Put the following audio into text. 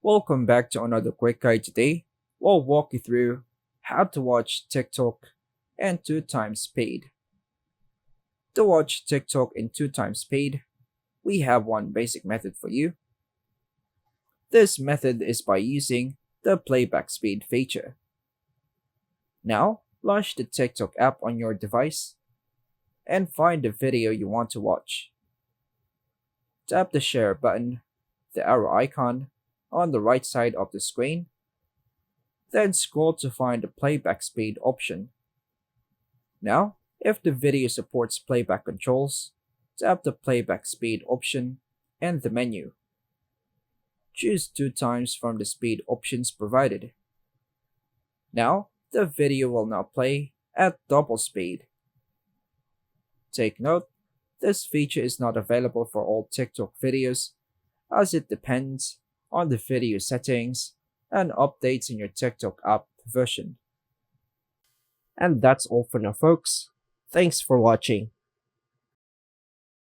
Welcome back to another quick guide today. We'll walk you through how to watch TikTok and two times speed. To watch TikTok in two times speed, we have one basic method for you. This method is by using the playback speed feature. Now, launch the TikTok app on your device and find the video you want to watch. Tap the share button, the arrow icon, on the right side of the screen, then scroll to find the playback speed option. Now, if the video supports playback controls, tap the playback speed option and the menu. Choose two times from the speed options provided. Now, the video will now play at double speed. Take note, this feature is not available for all TikTok videos as it depends on the video settings and updates in your TikTok app version. And that's all for now, folks. Thanks for watching.